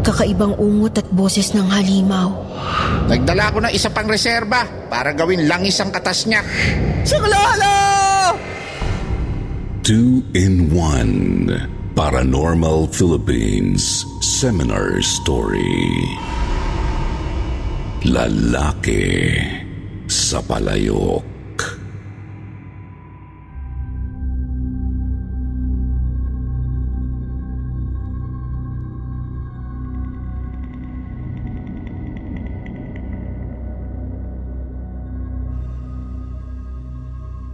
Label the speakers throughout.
Speaker 1: Kakaibang ungot at boses ng halimaw.
Speaker 2: Nagdala ko ng isa pang reserba para gawin langis ang katas niya.
Speaker 3: Si Lolo!
Speaker 4: 2-in-1 Paranormal Philippines Seminar Story. Lalaki sa Palayok.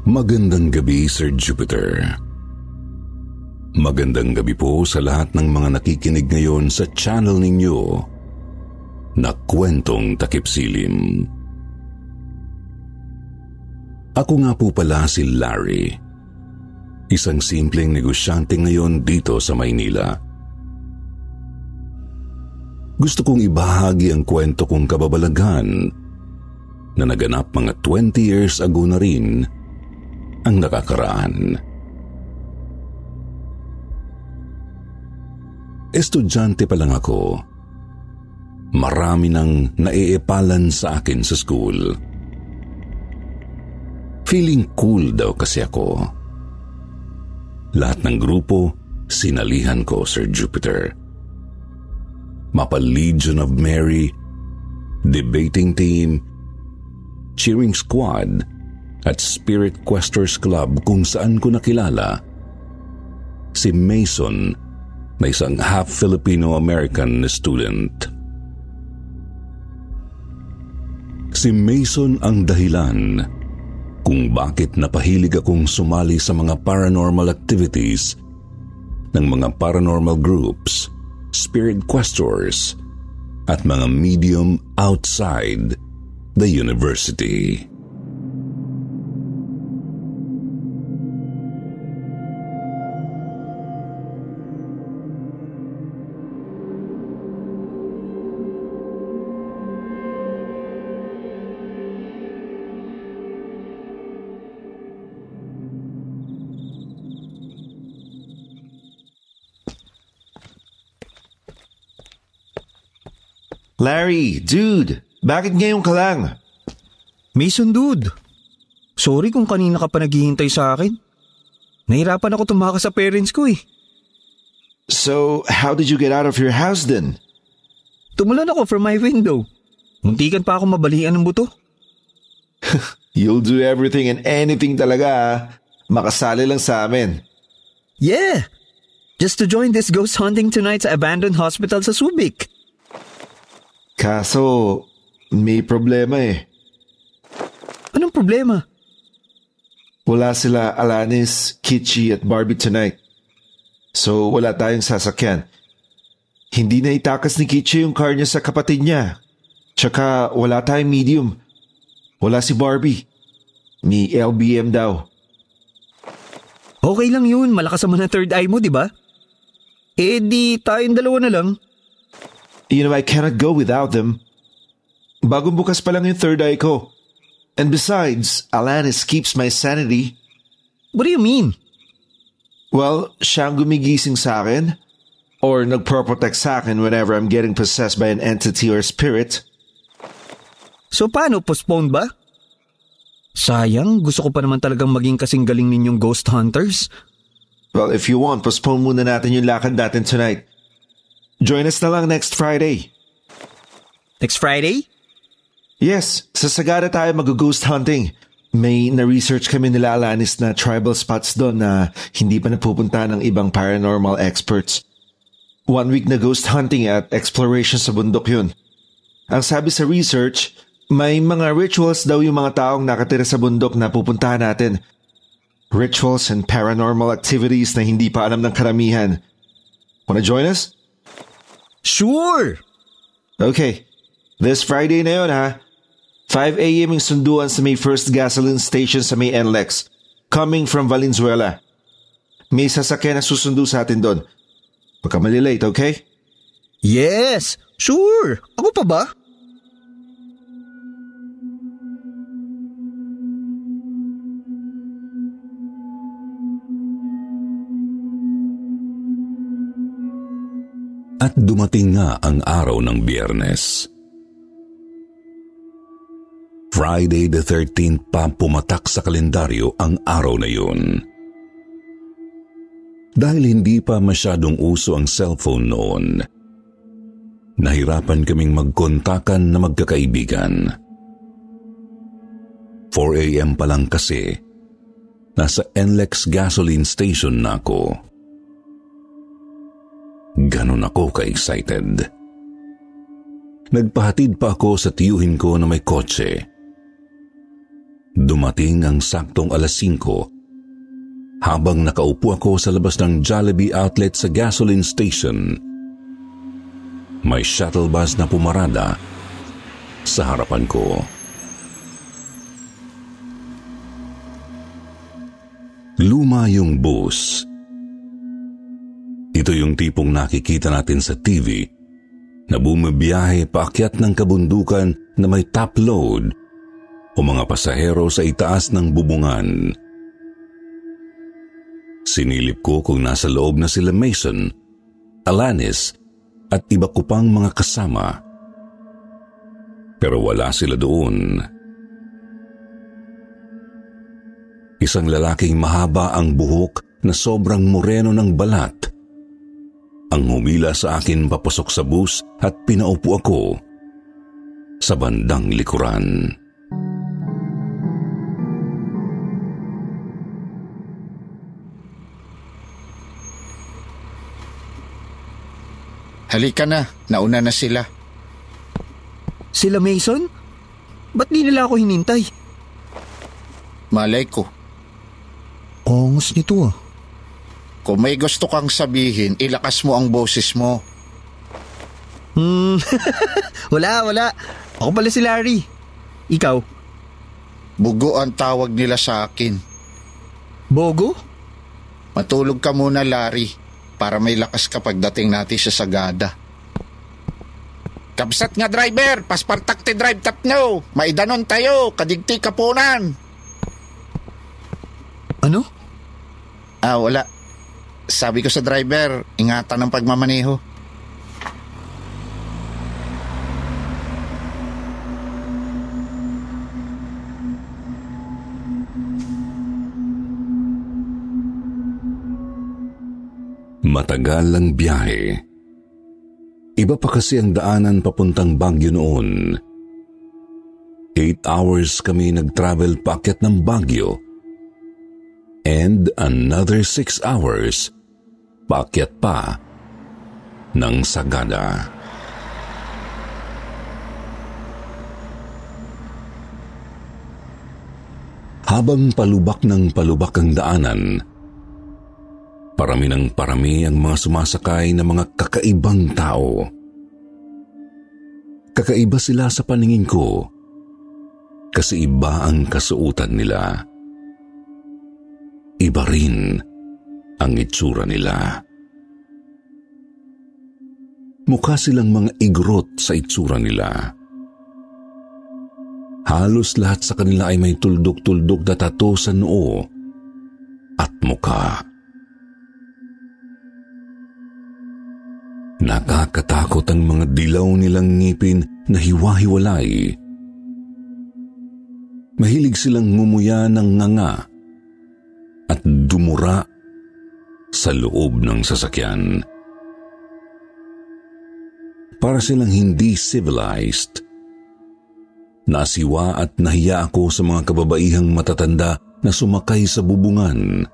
Speaker 4: Magandang gabi, Sir Jupiter. Magandang gabi po sa lahat ng mga nakikinig ngayon sa channel ninyo na Kwentong Takip Silim. Ako nga po pala si Larry, isang simpleng negosyante ngayon dito sa Maynila. Gusto kong ibahagi ang kwento kong kababalaghan na naganap mga 20 years ago na rin ang nakakaraan. Estudyante pa lang ako. Marami nang naiipalan sa akin sa school. Feeling cool daw kasi ako. Lahat ng grupo, sinalihan ko, Sir Jupiter. Mapa Legion of Mary, debating team, cheering squad, at Spirit Questers Club kung saan ko nakilala si Mason na isang half Filipino-American student. Si Mason ang dahilan kung bakit napahilig akong sumali sa mga paranormal activities ng mga paranormal groups, Spirit Questors, at mga medium outside the university.
Speaker 5: Larry, dude, bakit ngayon ka lang?
Speaker 3: Mason, dude. Sorry kung kanina ka pa naghihintay sa akin. Nahirapan ako tumakas sa parents ko eh.
Speaker 5: So, how did you get out of your house then?
Speaker 3: Tumulan ako from my window. Muntikan pa ako mabalian ng buto.
Speaker 5: You'll do everything and anything talaga ah. Makasali lang sa amin.
Speaker 3: Yeah! Just to join this ghost hunting tonight sa abandoned hospital sa Subic.
Speaker 5: Kaso, may problema eh.
Speaker 3: Anong problema?
Speaker 5: Wala sila Alanis, Kitchi at Barbie tonight. So wala tayong sasakyan. Hindi na itakas ni Kitchi yung car niya sa kapatid niya. Tsaka wala tayong medium. Wala si Barbie. May LBM daw.
Speaker 3: Okay lang yun, malakas naman ang third eye mo, di ba? Eh di tayong dalawa na lang.
Speaker 5: You know, I cannot go without them. Bagong bukas pa lang yung third eye ko. And besides, Alanis keeps my sanity.
Speaker 3: What do you mean?
Speaker 5: Well, siya ang gumigising sa akin or nagpro-protect sa akin whenever I'm getting possessed by an entity or spirit.
Speaker 3: So paano, postponed ba? Sayang, gusto ko pa naman talagang maging kasing galing ninyong ghost hunters.
Speaker 5: Well, if you want, postpone muna natin yung lakad natin tonight. Join us na lang next Friday.
Speaker 3: Next Friday?
Speaker 5: Yes, sa Sagada tayo mag-ghost hunting. May na-research kami nila Alanis na tribal spots doon na hindi pa napupunta ng ibang paranormal experts. 1 week na ghost hunting at exploration sa bundok yun. Ang sabi sa research, may mga rituals daw yung mga taong nakatira sa bundok na pupuntahan natin. Rituals and paranormal activities na hindi pa alam ng karamihan. Wanna join us?
Speaker 3: Sure!
Speaker 5: Okay, this Friday na yun ha. 5 a.m. yung sunduan sa may first gasoline station sa may NLEX, coming from Valenzuela. May sasakyan na susundo sa atin doon. Huwag ka malilate, okay?
Speaker 3: Yes! Sure! Ako pa ba?
Speaker 4: At dumating nga ang araw ng Biyernes. Friday the 13th pa pumatak sa kalendaryo ang araw na yun. Dahil hindi pa masyadong uso ang cellphone noon, nahirapan kaming magkontakan na magkakaibigan. 4 a.m. pa lang kasi, nasa NLEX gasoline station na ako. Ganon ako ka-excited. Nagpahatid pa ako sa tiyuhin ko na may kotse. Dumating ang saktong 5:00 habang nakaupo ako sa labas ng Jollibee outlet sa gasoline station. May shuttle bus na pumarada sa harapan ko. Luma yung bus. Ito yung tipong nakikita natin sa TV na bumibiyahe paakyat ng kabundukan na may top load o mga pasahero sa itaas ng bubungan. Sinilip ko kung nasa loob na sila Mason, Alanis at iba ko pang mga kasama. Pero wala sila doon. Isang lalaking mahaba ang buhok na sobrang moreno ng balat ang humila sa akin papasok sa bus at pinaupo ako sa bandang likuran.
Speaker 2: Halika na, nauna na sila.
Speaker 3: Sila Mason? Ba't di nila ako hinintay?
Speaker 2: Malay ko.
Speaker 3: Ongos nito ah.
Speaker 2: Kung may gusto kang sabihin, ilakas mo ang boses mo.
Speaker 3: Wala. Ako pala si Larry. Ikaw?
Speaker 2: Bugo ang tawag nila sa akin.
Speaker 3: Bogo?
Speaker 2: Matulog ka muna, Larry, para may lakas ka pagdating natin sa Sagada. Kapsat nga driver, paspartakte drive tapno. Maidanon tayo, kadigti kapunan.
Speaker 3: Ano?
Speaker 2: Wala. Sabi ko sa driver, ingatan ang pagmamaneho.
Speaker 4: Matagal ang biyahe. Iba pa kasi ang daanan papuntang Baguio noon. 8 hours kami nag-travel paakyat ng Baguio. And another 6 hours paakyat pa ng Sagada. Habang palubak ng palubak ang daanan, parami ng parami ang mga sumasakay na mga kakaibang tao. Kakaiba sila sa paningin ko kasi iba ang kasuotan nila. Iba rin ang itsura nila. Mukha silang mga igrot sa itsura nila. Halos lahat sa kanila ay may tuldok-tuldok na tattoo sa noo at mukha. Nakakatakot ang mga dilaw nilang ngipin na hiwa-hiwalay. Mahilig silang ngumuya ng nganga at dumura sa loob ng sasakyan. Para silang hindi civilized. Nasiwa at nahiya ako sa mga kababaihang matatanda na sumakay sa bubungan.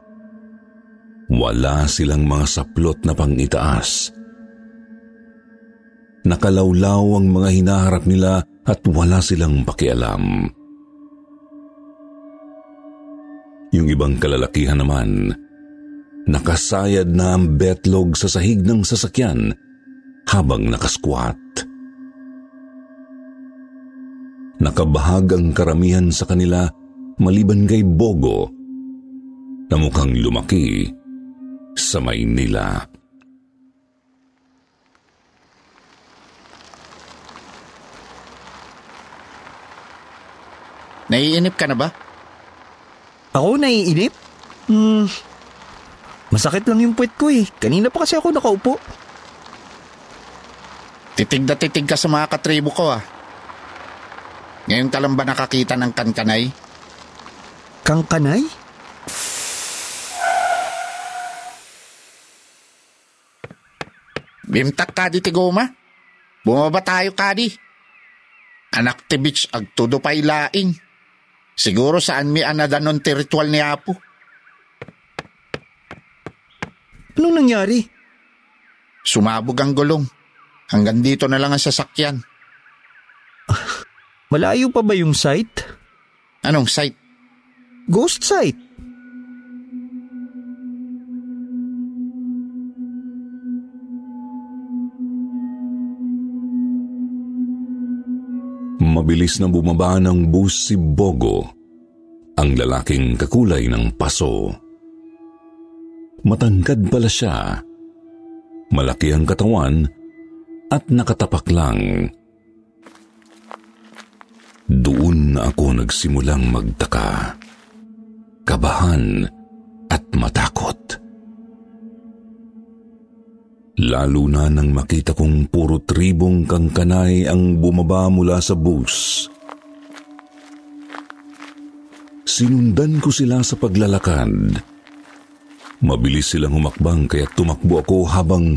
Speaker 4: Wala silang mga saplot na pang-itaas. Nakalawlaw ang mga hinaharap nila at wala silang pakialam. Yung ibang kalalakihan naman, nakasayad na ang betlog sa sahig ng sasakyan habang nakasquat. Nakabahag ang karamihan sa kanila maliban kay Bogo na mukhang lumaki sa Maynila.
Speaker 2: Naiinip ka na ba?
Speaker 3: Ako naiinip? Masakit lang yung puwet ko eh. Kanina pa kasi ako nakaupo.
Speaker 2: Titig na titig ka sa mga katribo ko ah. Ngayon ka lang ba nakakita ng kankanay?
Speaker 3: Kangkanay?
Speaker 2: Bimtak kadi ti goma. Bumaba tayo kadi. Anak ti bitch agtudo pa ilaing. Siguro saan mi anadanon ti ritual ni Apo.
Speaker 3: Anong nangyari?
Speaker 2: Sumabog ang gulong. Hanggang dito na lang ang sasakyan.
Speaker 3: Malayo pa ba yung site?
Speaker 2: Anong site?
Speaker 3: Ghost site.
Speaker 4: Mabilis na bumaba ng bus si Bogo, ang lalaking kakulay ng paso. Matangkad pala siya, malaki ang katawan at nakatapak lang. Doon na ako nagsimulang magtaka, kabahan at matakot. Lalo na nang makita kong puro tribong kangkanay ang bumaba mula sa bus. Sinundan ko sila sa paglalakad. Mabilis silang humakbang kaya tumakbo ako habang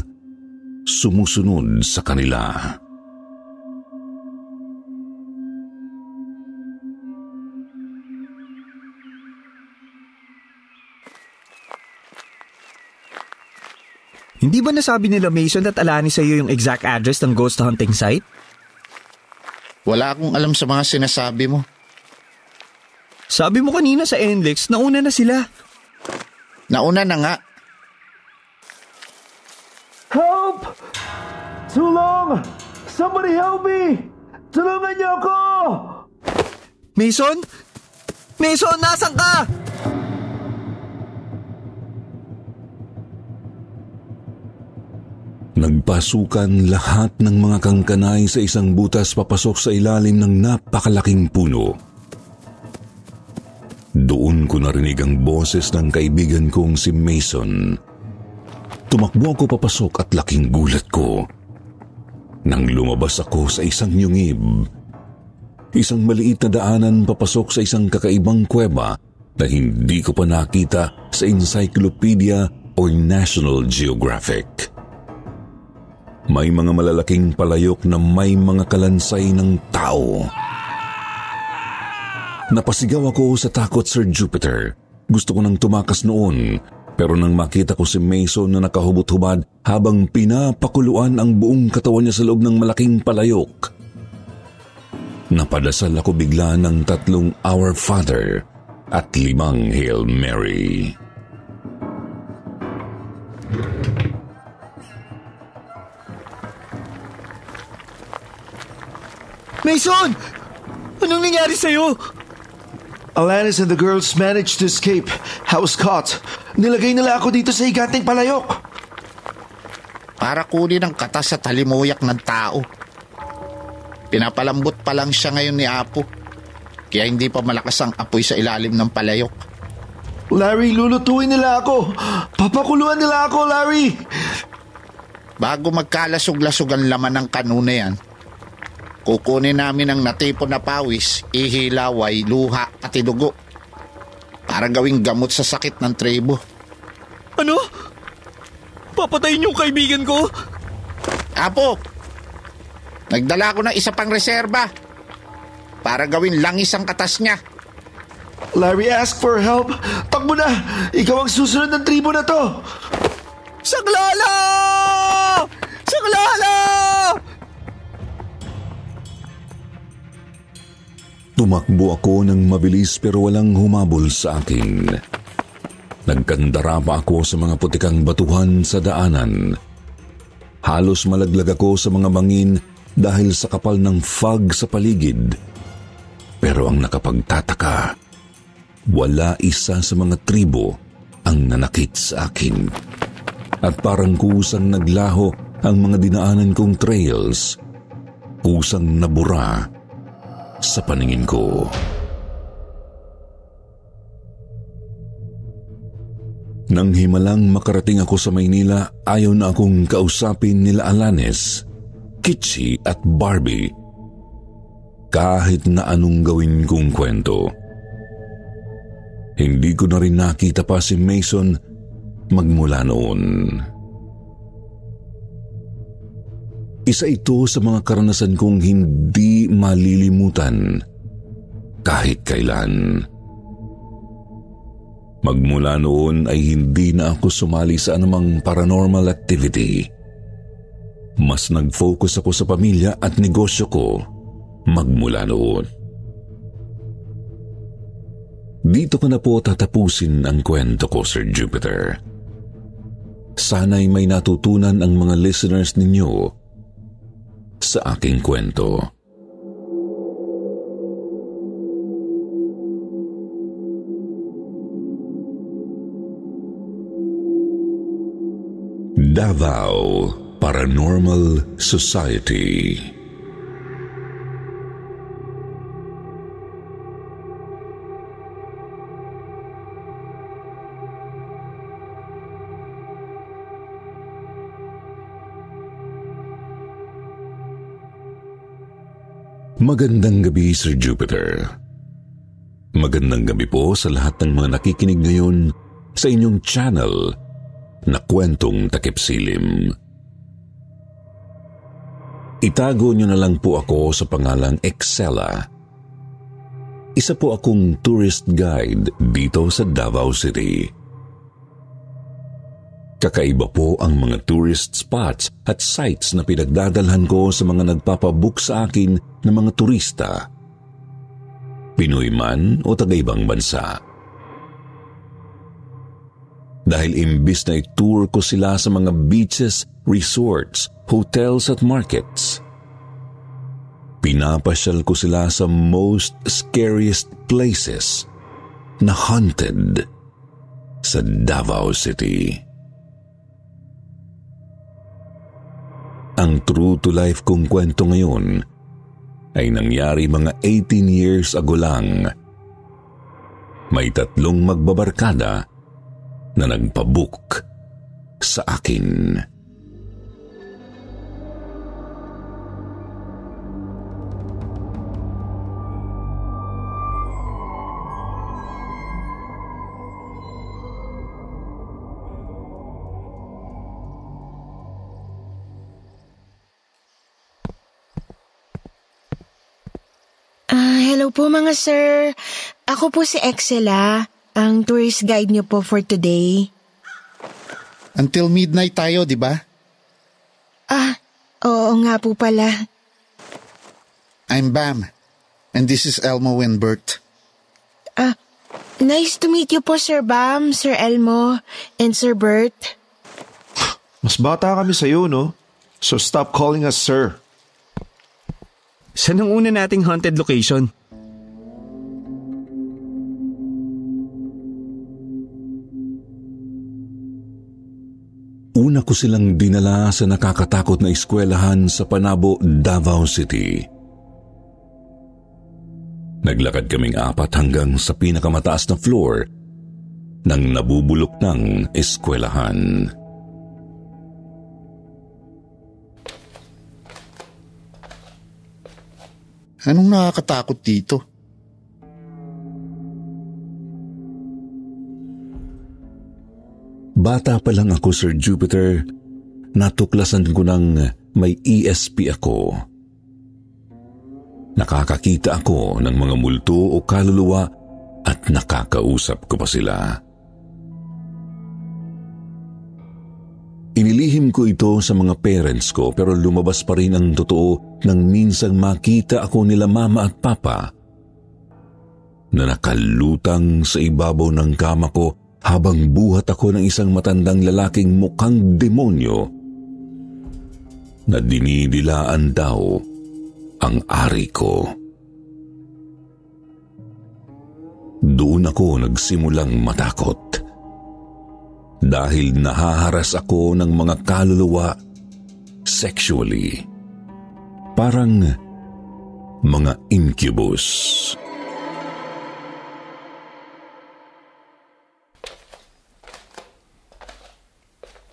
Speaker 4: sumusunod sa kanila.
Speaker 3: Hindi ba nasabi nila Mason at Alani sa iyo yung exact address ng ghost hunting site?
Speaker 2: Wala akong alam sa mga sinasabi mo.
Speaker 3: Sabi mo kanina sa NLEX, nauna na sila.
Speaker 2: Nauna na nga.
Speaker 5: Help! Tulong! Somebody help me! Tulungan niyo ako!
Speaker 3: Mason? Mason, nasan ka?
Speaker 4: Nagpasukan lahat ng mga kangkanay sa isang butas papasok sa ilalim ng napakalaking puno. Doon ko narinig ang boses ng kaibigan kong si Mason. Tumakbo ako papasok at laking gulat ko nang lumabas ako sa isang yungib. Isang maliit na daanan papasok sa isang kakaibang kuweba na hindi ko pa nakita sa Encyclopedia or National Geographic. May mga malalaking palayok na may mga kalansay ng tao. Napasigaw ako sa takot, Sir Jupiter. Gusto ko nang tumakas noon, pero nang makita ko si Mason na nakahubot-hubad habang pinapakuluan ang buong katawan niya sa loob ng malaking palayok, napadasal ako bigla ng 3 Our Father at 5 Hail Mary.
Speaker 3: Mason! Anong nangyari sa'yo?
Speaker 5: Alanis and the girls managed to escape. I was caught. Nilagay nila ako dito sa higanting palayok.
Speaker 2: Para kunin ang katas at halimuyak ng tao. Pinapalambot pa lang siya ngayon ni Apo. Kaya hindi pa malakas ang apoy sa ilalim ng palayok.
Speaker 5: Larry, lulutuin nila ako. Papakuluan nila ako, Larry.
Speaker 2: Bago magkalasog-lasog ang laman ng kanuna yan, kukunin namin ang natipon na pawis, ihilaway, luha at idugo para gawing gamot sa sakit ng tribo.
Speaker 3: Ano? Papatayin yung kaibigan ko?
Speaker 2: Apo, nagdala ko ng isa pang reserba para gawin langis ang katas niya.
Speaker 5: Larry, ask for help. Takbo na. Ikaw ang susunod ng tribo na to.
Speaker 3: Saklala! Saklala!
Speaker 4: Tumakbo ako ng mabilis pero walang humabol sa akin. Nagkandara pa ako sa mga putikang batuhan sa daanan. Halos malaglag ako sa mga bangin dahil sa kapal ng fog sa paligid. Pero ang nakapagtataka, wala isa sa mga tribo ang nanakit sa akin. At parang kusang naglaho ang mga dinaanan kong trails. Kusang nabura sa paningin ko. Nang himalang makarating ako sa Maynila, ayaw na akong kausapin nila Alanis. Kitschy at Barbie. Kahit na anong gawin kong kwento. Hindi ko na rin nakita pa si Mason magmula noon. Isa ito sa mga karanasan kong hindi malilimutan kahit kailan. Magmula noon ay hindi na ako sumali sa anumang paranormal activity. Mas nag-focus ako sa pamilya at negosyo ko magmula noon. Dito ko na po tatapusin ang kwento ko, Sir Jupiter. Sana'y may natutunan ang mga listeners ninyo sa aking kwento. Davao Paranormal Society. Magandang gabi, Sir Jupiter. Magandang gabi po sa lahat ng mga nakikinig ngayon sa inyong channel na Kwentong Takip Silim. Itago niyo na lang po ako sa pangalang Excella. Isa po akong tourist guide dito sa Davao City. Kakaiba po ang mga tourist spots at sites na pinagdadalhan ko sa mga nagpapabook sa akin ng mga turista, Pinoy man o taga-ibang bansa. Dahil imbis na i-tour ko sila sa mga beaches, resorts, hotels at markets, pinapasyal ko sila sa most scariest places na haunted sa Davao City. Ang true-to-life kong kwento ngayon ay nangyari mga 18 years ago lang. May 3 magbabarkada na nagpabook sa akin.
Speaker 1: Hello po mga sir. Ako po si Excella, ang tourist guide niyo po for today.
Speaker 2: Until midnight tayo, di ba?
Speaker 1: Oo nga po pala.
Speaker 2: I'm Bam, and this is Elmo Winbert.
Speaker 1: Nice to meet you po, Sir Bam, Sir Elmo, and Sir Bert.
Speaker 5: Mas bata kami sa'yo, no? So stop calling us sir.
Speaker 3: Saan ang una nating haunted location?
Speaker 4: Una ko silang dinala sa nakakatakot na eskwelahan sa Panabo, Davao City. Naglakad kaming 4 hanggang sa pinakamataas na floor ng nabubulok ng eskwelahan.
Speaker 2: Anong nakakatakot dito?
Speaker 4: Bata pa lang ako, Sir Jupiter, natuklasan ko ng may ESP ako. Nakakakita ako ng mga multo o kaluluwa at nakakausap ko pa sila. Inilihim ko ito sa mga parents ko pero lumabas pa rin ang totoo nang minsang makita ako nila mama at papa na nakalutang sa ibabaw ng kama ko habang buhat ako ng isang matandang lalaking mukhang demonyo na dinidilaan daw ang ari ko. Doon ako nagsimulang matakot dahil nahaharas ako ng mga kaluluwa sexually, parang mga incubus.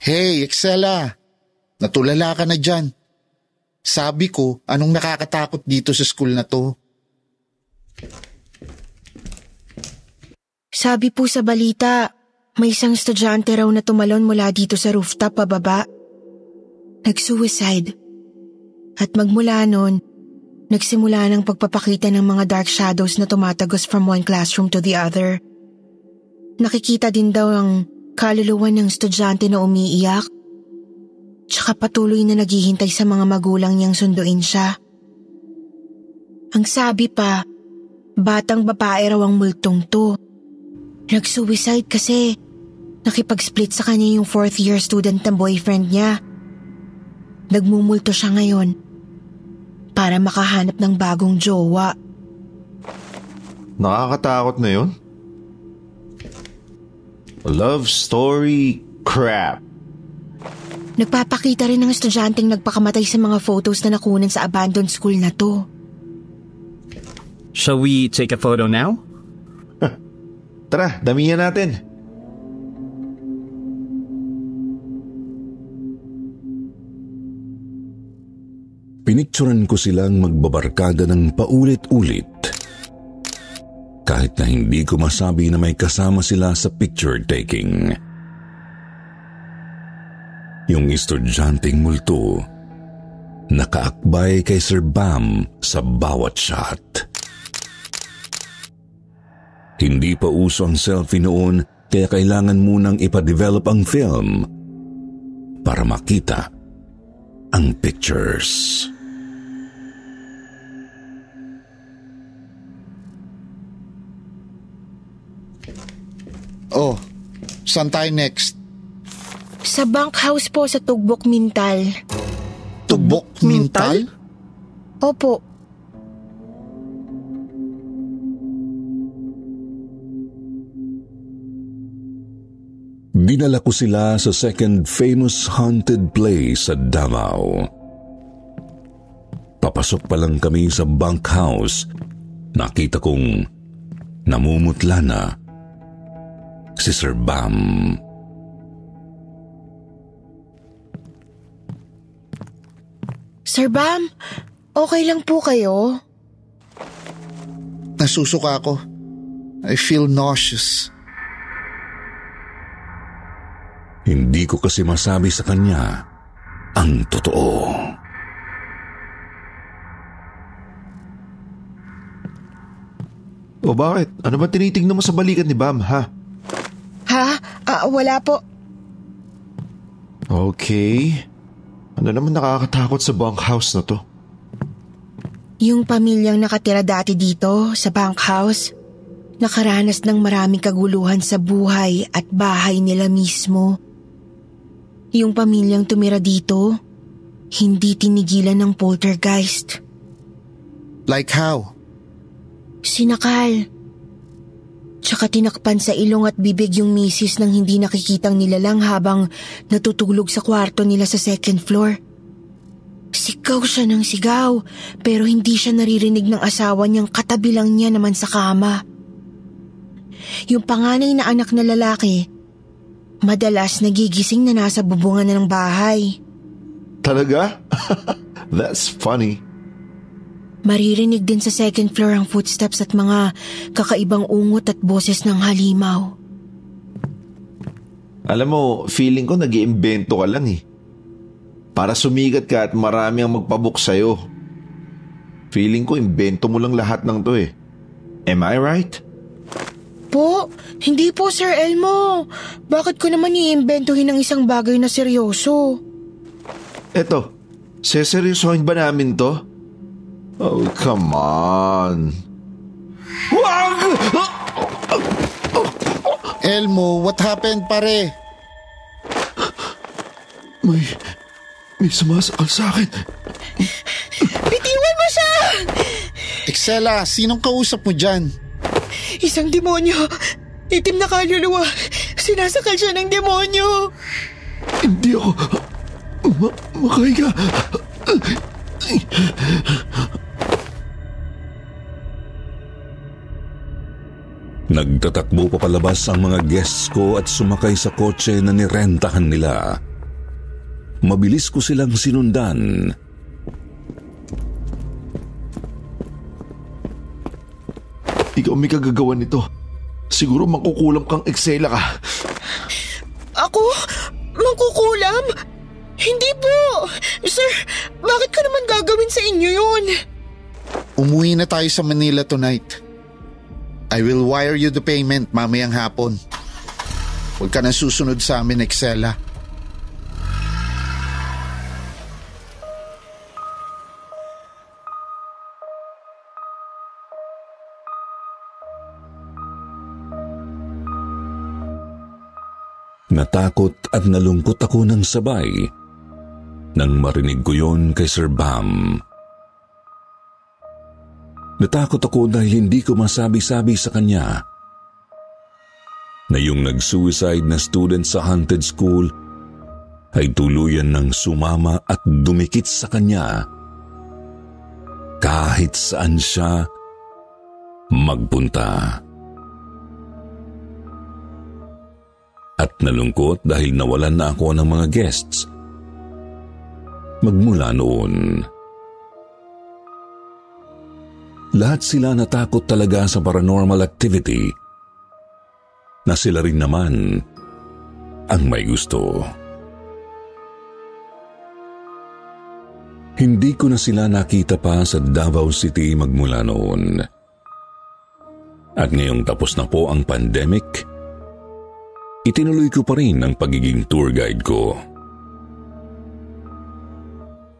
Speaker 2: Hey, Excella! Natulala ka na dyan. Sabi ko, anong nakakatakot dito sa school na to?
Speaker 1: Sabi po sa balita, may isang estudyante raw na tumalon mula dito sa rooftop pababa. Nag-suicide. At magmula nun, nagsimula ng pagpapakita ng mga dark shadows na tumatagos from one classroom to the other. Nakikita din daw ang kaluluwa ng estudyante na umiiyak. Tsaka patuloy na naghihintay sa mga magulang niyang sunduin siya. Ang sabi pa, batang babae raw ang multong to. Nag-suicide kasi nakipag-split sa kanya yung 4th year student na boyfriend niya. Nagmumulto siya ngayon para makahanap ng bagong jowa.
Speaker 5: Nakakatakot na yun? Love story crap.
Speaker 1: Nagpapakita rin ng estudyanteng nagpakamatay sa mga photos na nakunan sa abandoned school na to.
Speaker 3: Shall we take a photo now?
Speaker 5: Tara, damihan natin.
Speaker 4: Pinicturan ko silang magbabarkada ng paulit-ulit. Kahit na hindi ko masabi na may kasama sila sa picture taking. Yung estudyanteng multo, nakaakbay kay Sir Bam sa bawat shot. Hindi pa uso ang selfie noon, kaya kailangan munang ipa-develop ang film para makita ang pictures.
Speaker 2: Oh, saan tayo next?
Speaker 1: Sa bunkhouse po sa Tugbok Mintal.
Speaker 2: Tugbok Mintal?
Speaker 1: Opo.
Speaker 4: Dinala ko sila sa second famous haunted place sa Davao. Papasok pa lang kami sa bunkhouse, nakita kong namumutla na si Sir Bam.
Speaker 1: Sir Bam, okay lang po kayo?
Speaker 2: Nasusuka ako. I feel nauseous.
Speaker 4: Hindi ko kasi masabi sa kanya ang totoo.
Speaker 5: O bakit? Ano ba tinitingnan mo sa balikat ni Bam, ha?
Speaker 1: Ha? Wala po.
Speaker 5: Okay. Ano naman nakakatakot sa bunkhouse na to?
Speaker 1: Yung pamilyang nakatira dati dito sa bunkhouse, nakaranas ng maraming kaguluhan sa buhay at bahay nila mismo. Yung pamilyang tumira dito, hindi tinigilan ng poltergeist.
Speaker 2: Like how?
Speaker 1: Sinakal. Tsaka tinakpan sa ilong at bibig yung misis ng hindi nakikitang nilalang habang natutulog sa kwarto nila sa 2nd floor. Sigaw siya ng sigaw, pero hindi siya naririnig ng asawa niyang katabi lang niya naman sa kama. Yung panganay na anak na lalaki, madalas nagigising na nasa bubungan na ng bahay.
Speaker 5: Talaga? That's funny.
Speaker 1: Maririnig din sa 2nd floor ang footsteps at mga kakaibang ungot at boses ng halimaw.
Speaker 5: Alam mo, feeling ko nag-iimbento ka lang eh. Para sumigat ka at marami ang magpabook sa'yo. Feeling ko imbento mo lang lahat ng to eh. Am I right?
Speaker 1: Po, hindi po Sir Elmo. Bakit ko naman iimbentuhin ng isang bagay na seryoso?
Speaker 5: Eto, seseryosohin ba namin to? Oh, come on. Wag!
Speaker 2: Elmo, what happened, pare?
Speaker 5: May sumasakal sa akin.
Speaker 1: Bitiwan mo siya!
Speaker 2: Excella, sinong kausap mo dyan?
Speaker 1: Isang demonyo. Itim na kaluluwa. Sinasakal siya ng demonyo.
Speaker 5: Hindi ako makahiga.
Speaker 4: Nagtatakbo pa palabas ang mga guests ko at sumakay sa kotse na nirentahan nila. Mabilis ko silang sinundan.
Speaker 5: ikaw may kagagawa nito. Siguro mangkukulam kang eksela ka.
Speaker 1: Ako? Mangkukulam? Hindi po! Sir, bakit ko naman gagawin sa inyo yun?
Speaker 2: Umuwi na tayo sa Manila tonight. I will wire you the payment mamayang hapon. Huwag ka na susunod sa amin, Excella.
Speaker 4: Natakot at nalungkot ako ng sabay nang marinig ko yon kay Sir Bam. Natakot ako dahil hindi ko masabi-sabi sa kanya na yung nag-suicide na student sa haunted school ay tuluyan ng sumama at dumikit sa kanya kahit saan siya magpunta. At nalungkot dahil nawalan na ako ng mga guests magmula noon. Lahat sila natakot talaga sa paranormal activity na sila rin naman ang may gusto. Hindi ko na sila nakita pa sa Davao City magmula noon. At ngayong tapos na po ang pandemic, itinuloy ko pa rin ang pagiging tour guide ko.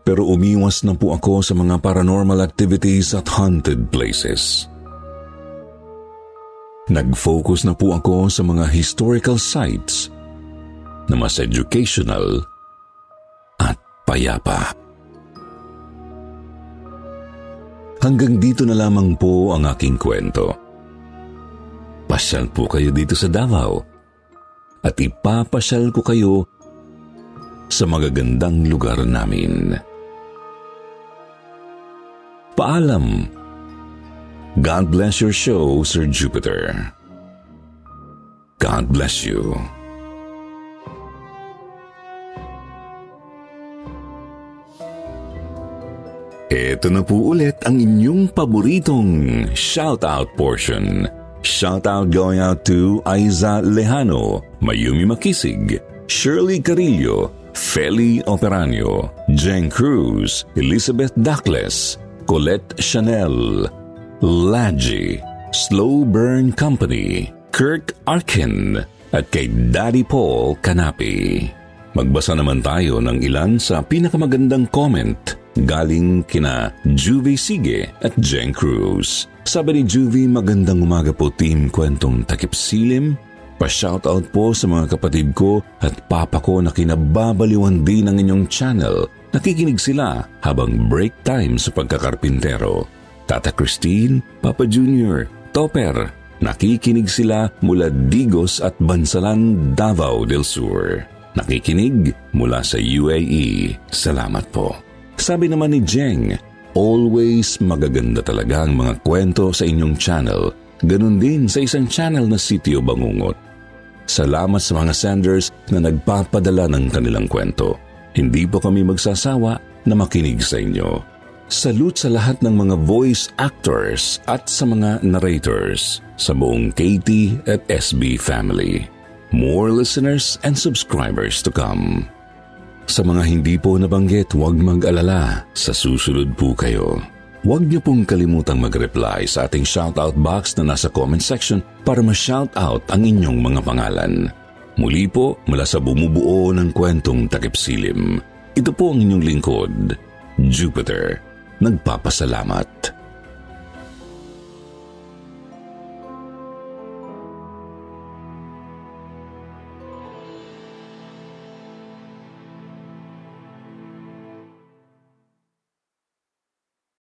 Speaker 4: Pero umiwas na po ako sa mga paranormal activities at haunted places. Nag-focus na po ako sa mga historical sites na mas educational at payapa. Hanggang dito na lamang po ang aking kwento. Pasyal po kayo dito sa Davao at ipapasyal ko kayo sa magagandang lugar namin. Paalam. God bless your show, Sir Jupiter. God bless you. Ito na po ulit ang inyong paboritong shoutout portion. Shoutout going out to Aiza Lejano, Mayumi Makisig, Shirley Carillo, Feli Operanio, Jen Cruz, Elizabeth Dacles, Colette Chanel, Laji, Slow Burn Company, Kirk Arkin, at kay Daddy Paul Canapi. Magbasa naman tayo ng ilan sa pinakamagandang comment galing kina Juvie Sige at Jen Cruz. Sabi ni Juvie, magandang umaga po Team Kwentong Takip Silim. Pa-shoutout po sa mga kapatid ko at papa ko na kinababaliwan din ng inyong channel. Nakikinig sila habang break time sa pagkakarpintero. Tata Christine, Papa Junior, Topper, nakikinig sila mula Digos at Bansalan, Davao del Sur. Nakikinig mula sa UAE. Salamat po. Sabi naman ni Jeng, always magaganda talaga ang mga kwento sa inyong channel. Ganun din sa isang channel na Sitio Bangungot. Salamat sa mga senders na nagpapadala ng kanilang kwento. Hindi po kami magsasawa na makinig sa inyo. Salute sa lahat ng mga voice actors at sa mga narrators sa buong KT at SB family. More listeners and subscribers to come. Sa mga hindi po nabanggit, huwag mag-alala. Sa susunod po kayo. Huwag niyo pong kalimutang mag-reply sa ating shoutout box na nasa comment section para ma-shoutout ang inyong mga pangalan. Muli po, mula sa bumubuo ng Kwentong Takip Silim. Ito po ang inyong lingkod, Jupiter. Nagpapasalamat.